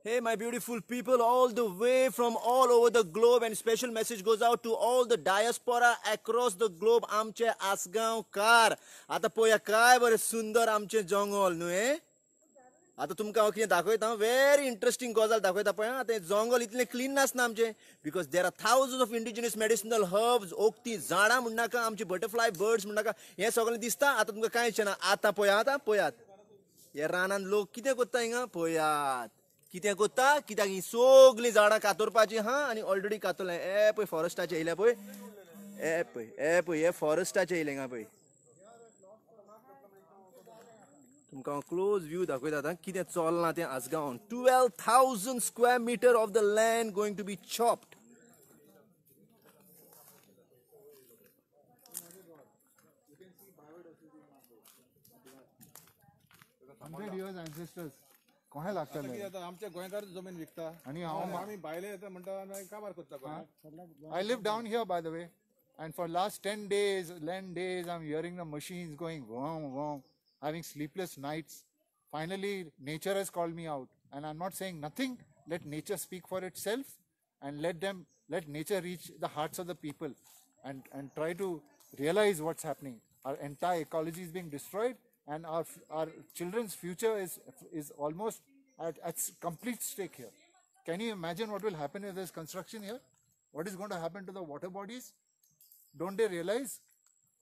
Hey, my beautiful people, all the way from all over the globe, and special message goes out to all the diaspora across the globe. आमचे आसगांवकार आता पळया काय बरे सुंदर आमचे जंगल न्हू हे. आता तुमकां हांव कितें दाखयता व्हेरी इंटरेस्टिंग गजाल दाखयता पळय. आतां जंगल इतलें क्लीन नासना आमचें because there are thousand of indigenous medicinal herbs, ओकती झाडां म्हणनाका, आमची बटरफ्लाय बर्ड्स म्हणनाका, हें सगळें दिसता. आतां तुमकां कांय ना. आतां पळयात पळयात हे रानान लोक कितें कोत्ता हिंगा पळयात. कितें कोत्ता कित्याक ही सगळीं झाडां कातरपाची हा आनी ऑलरेडी कातरलें. हे पळय फॉरेस्टाचे येयल्या पळय, हे फॉरेस्टाचे येयले हिंगा पळय. तुमकां हांव क्लोज व्यू दाखयता आतां कितें चलना तें आसगांवान. 12,000 square metre of the land going to be chopped. years ancestors कोहे लागतले आता आमच्या गोंयकार जमीन विकता आणि आम्ही भायले येता म्हणटा काबार करता. I live down here by the way, and for last 10 days, 11 days, I'm hearing the machines going wrong, wrong, having sleepless nights. Finally, nature has called me out, and I'm not saying nothing. Let nature speak for itself, and let nature reach the hearts of the people, and try to realize what's happening. Our entire ecology is being destroyed, and our children's future is almost at complete stake here. Can you imagine what will happen if there's construction here? What is going to happen to the water bodies? Don't they realize?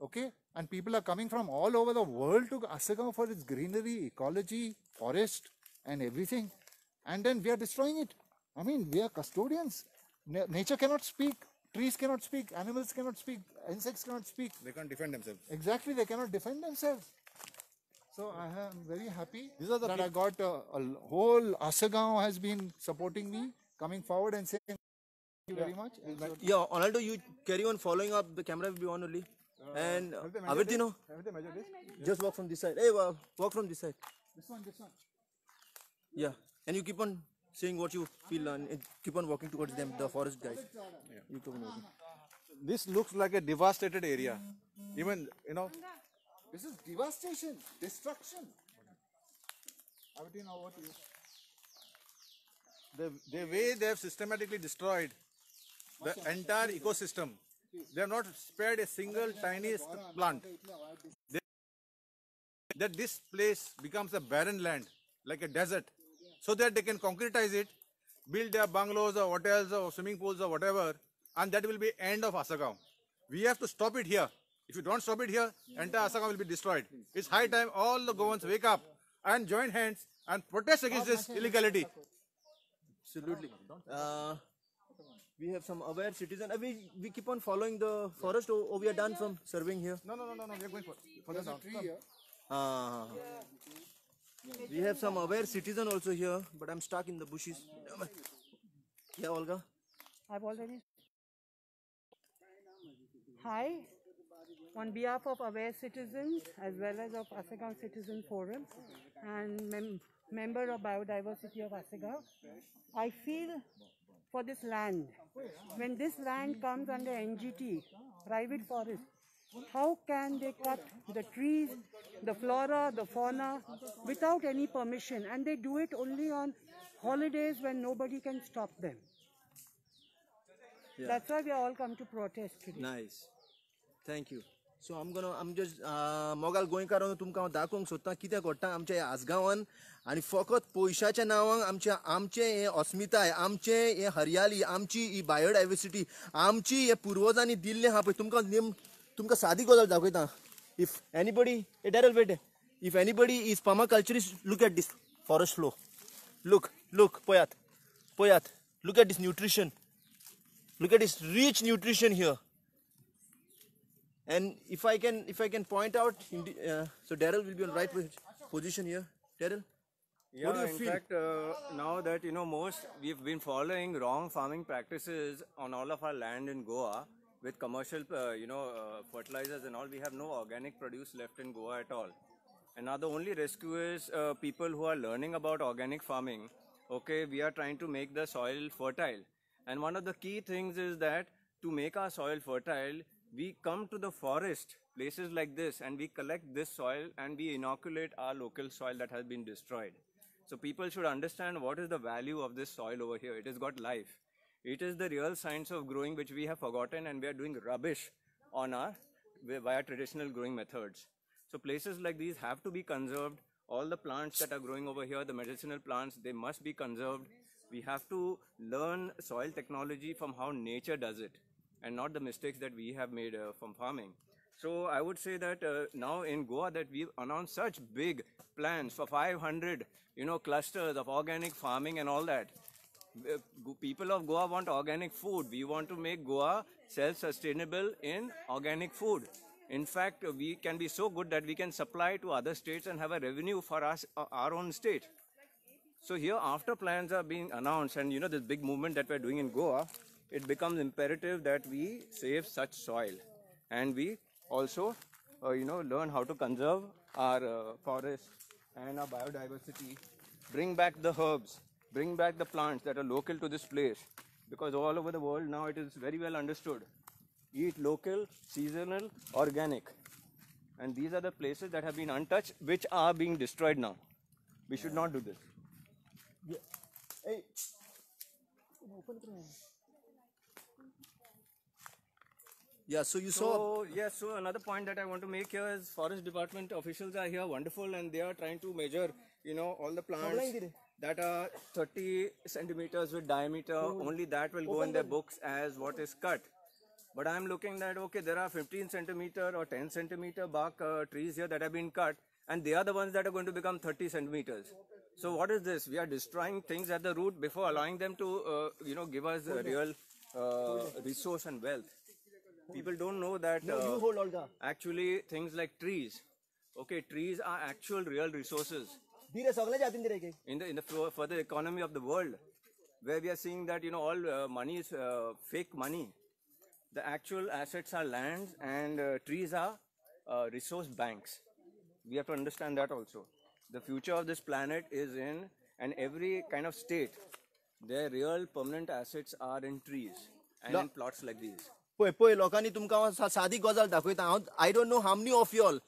Okay, and people are coming from all over the world to Asagaon for its greenery, ecology, forest, and everything, and then we are destroying it. I mean, we are custodians. Nature cannot speak, trees cannot speak, animals cannot speak, insects cannot speak. They can't defend themselves. Exactly, they cannot defend themselves. So I am very happy that I got a whole Asagaon has been supporting me, coming forward and saying thank you very much. Yeah, Ronaldo, you carry on following up. The camera will be on only. And Avirtino, Have they measured this? just walk from this side. Hey, walk from this side. This one. Yeah, and you keep on saying what you feel and keep on walking towards them, the forest guys. You keep on walking. This looks like a devastated area. Even, This is devastation, destruction. Avirtino, over to you. the way they have systematically destroyed the entire ecosystem. They have not spared a single tiniest plant. That this place becomes a barren land, like a desert, so that they can concretize it, build their bungalows or hotels or swimming pools or whatever, and that will be end of Asagaon. We have to stop it here. If you don't stop it here, entire Asagaon will be destroyed. It's high time all the Goans wake up and join hands and protest against this illegality. Absolutely. We have some aware citizen. We keep on following the forest, or we are done from surveying here. No. We are going for the Tree here. We have some aware citizen also here, but I'm stuck in the bushes. Yeah, Olga. I've already. Hi, on behalf of Aware Citizens as well as of Asagaon Citizen Forum and member of Biodiversity of Asagaon, I feel for this land. When this land comes under NGT, private forest, how can they cut the trees, the flora, the fauna without any permission? And they do it only on holidays when nobody can stop them. Yeah. That's why we all come to protest today. Nice. Thank you. So I'm just मोगाल गोंयकारांनो तुमकां हांव दाखोवंक सोदतां कितें घडटा आमच्या ह्या आसगांवान. आनी फकत पयशाच्या नांवान आमचें हें अस्मिताय, आमचें हें हरियाली, आमची ही बायोडायवर्सिटी, आमची हे पुर्वजांनी दिल्लें आहा पळय. तुमकां सादी गजाल दाखयता. If anybody, hey Daryl, wait. If anybody is permaculturist, look at this forest floor. Look, पळयात. Look at this nutrition. Look at this rich nutrition here. And if I can point out, so Daryl will be on right position here. Daryl, Yeah, what do you in feel? fact, now that we've been following wrong farming practices on all of our land in Goa with commercial, fertilizers and all. We have no organic produce left in Goa at all. And now the only rescue is people who are learning about organic farming. Okay, we are trying to make the soil fertile. And one of the key things is that to make our soil fertile, we come to the forest, places like this, and we collect this soil and we inoculate our local soil that has been destroyed. So people should understand what is the value of this soil over here. It has got life. It is the real science of growing which we have forgotten, and we are doing rubbish on our via traditional growing methods. So places like these have to be conserved. All the plants that are growing over here, the medicinal plants, they must be conserved. We have to learn soil technology from how nature does it, and not the mistakes that we have made from farming. So I would say that now in Goa that we've announced such big plans for 500, clusters of organic farming and all that. People of Goa want organic food. We want to make Goa self-sustainable in organic food. In fact, we can be so good that we can supply to other states and have a revenue for us, our own state. So here, after plans are being announced, and this big movement that we're doing in Goa, it becomes imperative that we save such soil, and we also, learn how to conserve our forests and our biodiversity, bring back the herbs, bring back the plants that are local to this place, because all over the world now it is very well understood. Eat local, seasonal, organic. And these are the places that have been untouched, which are being destroyed now. We should not do this. Hey. Yeah, so you saw. So another point that I want to make here is forest department officials are here, wonderful, and they are trying to measure, all the plants that are 30 centimeters with diameter. Only that will go in their books as what is cut. But I'm looking that, okay, there are 15 centimeter or 10 centimeter bark trees here that have been cut, and they are the ones that are going to become 30 centimeters. So what is this? We are destroying things at the root before allowing them to, give us a real resource and wealth. People don't know that actually things like trees, trees are actual real resources in the for the economy of the world, where we are seeing that all money is fake money. The actual assets are lands, and trees are resource banks. We have to understand that also. The future of this planet is in, and every kind of state, their real permanent assets are in trees and in plots like these. पळय लोकांनी तुमकां सादी गजाल दाखयता. I don't know how many of you all.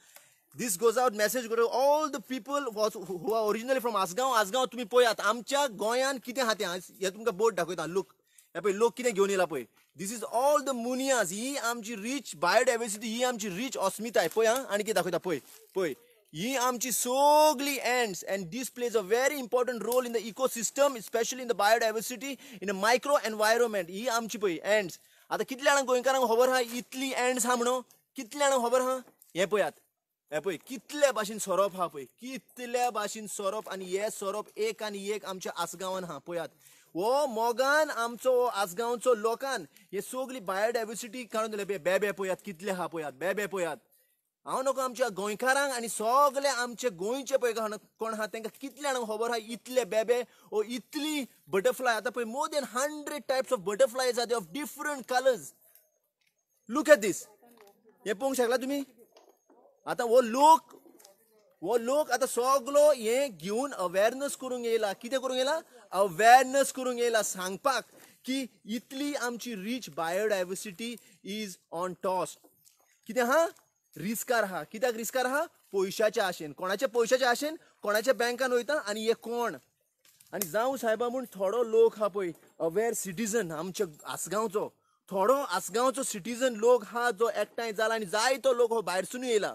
This goes out message to all the people who are originally from Asgaon. Asgaon तुम्ही पळयात आमच्या गोंयान कितें आहा तें हे तुमकां बोर्ड दाखयता. लूक हे पळय लोक कितें घेवन येला पळय. This is all the munias. ही आमची rich biodiversity, ही आमची rich अस्मिताय. पळय हां आनी कितें दाखयता पळय. ही आमची सगळी ants, and this plays a very important role in the ecosystem, especially in the biodiversity, in a micro environment. ही आमची पळय ants. आता कितल्या जाणांक गोंयकारांक खबर आहा इतली एंड्स आहा म्हणून? कितल्या जाणांक खबर आहा? हे पळयात, हे पळय कितल्या भाशेन सोरोप आहा पळय, कितल्या भाशेन सोरोप, आनी हे सोरोप एक आनी एक आमच्या आसगांवान आहा. पळयात हो मोगान आमचो आसगांवचो लोकान हे सगळी बायोडायवर्सिटी काडून दिले. बेबे पळयात कितले आहा पळयात, बेबे पळयात. हांव नको आमच्या गोंयकारांक आनी सगळे आमचे गोंयचे पळय कोण आहा तांकां कितल्या जाणांक खबर आहा इतले बेबे ओ इतली बटरफ्लाय. आता पळय more than 100 types of butterflies are of different colours. Look at this. हे पळोवंक शकला तुमी. आता हो लोक आता सगळो हे घेवन अवेअरनेस करूंक येयला. कितें करूंक येयला? अवेअरनेस करूंक येयला, सांगपाक की इतली आमची reach biodiversity is on toss. कितें आहा? रिस्कार आहा. कित्याक रिस्कार आहा? पयशाच्या आशेन. कोणाच्या पयशाच्या आशेन? कोणाच्या बँकान वयता आनी हे कोण. आनी जावं साहेबा म्हूण थोडो लोक आहा पळय अवेअर सिटीजन आमच्या आसगांवचो, थोडो आसगांवचो सिटीजन लोक हा जो एकठांय जाला आनी जायतो लोक हो भायरसून येयला.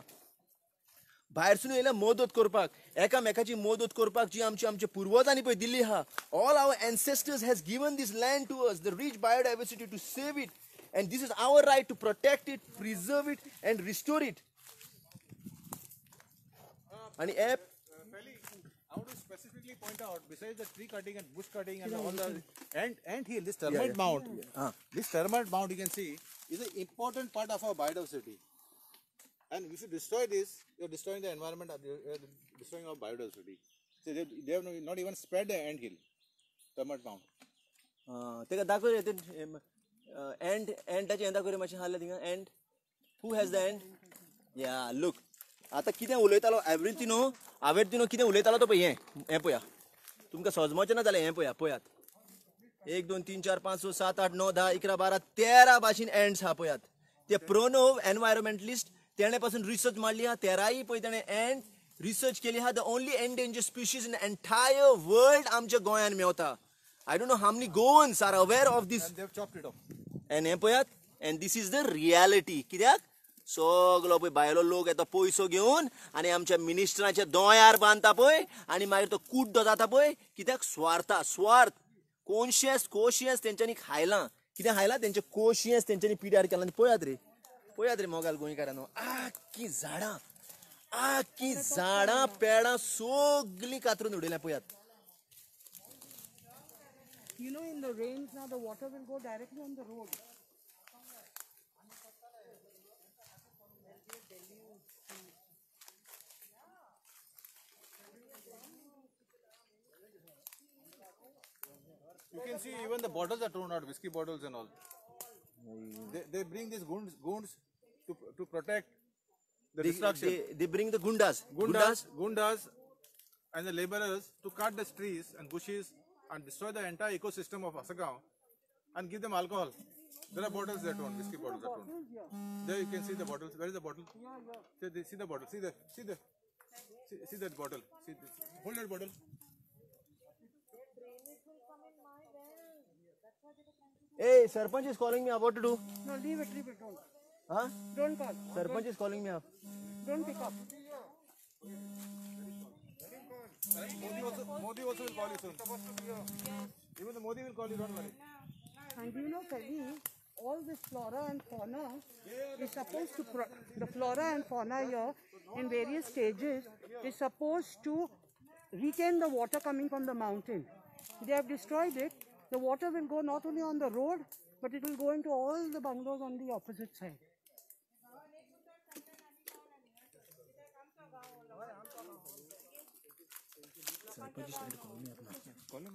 भायरसून येयला मदत करपाक, एकामेकाची मदत करपाक जी आमच्या पुर्वजांनी पळय दिल्ली आहा. All our ancestors has given this land to us, the rich biodiversity, to save it. And this is our right to protect it, preserve it, and restore it. And Feli, I want to specifically point out, besides the tree cutting and bush cutting and all the ant hill, this termite mound, this termite mound you can see is an important part of our biodiversity. And if you destroy this, you're destroying the environment, you're destroying our biodiversity. So they have not even spread the ant hill, termite mound. तेका दाखय एंडाचे यें दाखय मातशें हाल्ले थिंगा. And who has the end? या look. आतां कितें उलयतालो हांवें कितें उलयतालो तो पळय हें पळया. तुमकां सजमोचें ना जालें. हें पळयात 1 2 3 4 5 6 7 8 9 10 11 12 13 भाशेन एंड्स आहा पळयात. ते प्रोनोव एनवायरमेंटलिस्ट तेणे पासून रिसर्च मारली आहा. 13 पळय तेणें एंड रिसर्च केली हा the only endangered species in entire world आमच्या गोंयान मेवता. I don't know how many Goans are aware of this. And they've chopped it off. एन हे पळयात, and this is the reality. कित्याक सगळो पळय भायलो लोक येता पयसो घेवन आनी आमच्या मिनिस्टरांच्या दोळ्यार बांदता पळय आनी मागीर तो कुड्डो जाता पळय. कित्याक स्वार्थ कोशियस तेंच्यांनी खायलां. कितें खायलां तेंचे कोशियस तेंच्यांनी पिड्यार केलां. पळयात रे मोगाल गोंयकारांनो, आख्खी झाडां पेडां सगळीं कातरून उडयल्या. पळयात. You know, in the rains now, the water will go directly on the road. You can see even the bottles are thrown out, whiskey bottles and all. They bring these goons to protect the destruction. They bring the gundas And the laborers to cut the trees and bushes and destroy the entire ecosystem of Asagaon and give them alcohol. There are bottles that one, whiskey bottles that one. There you can see the bottles. Where is the bottle? See the bottle. See that bottle. Hold that bottle. Hey, Sarpanch is calling me up. What to do? No, leave it, don't. Huh? Don't call. Sarpanch is calling me up. Don't pick up. Modi also will call you soon. Even the Modi will call you, don't worry. And you know, Kali, all this flora and fauna is supposed to, the flora and fauna here in various stages is supposed to retain the water coming from the mountain. They have destroyed it. The water will go not only on the road, but it will go into all the bungalows on the opposite side. Call him.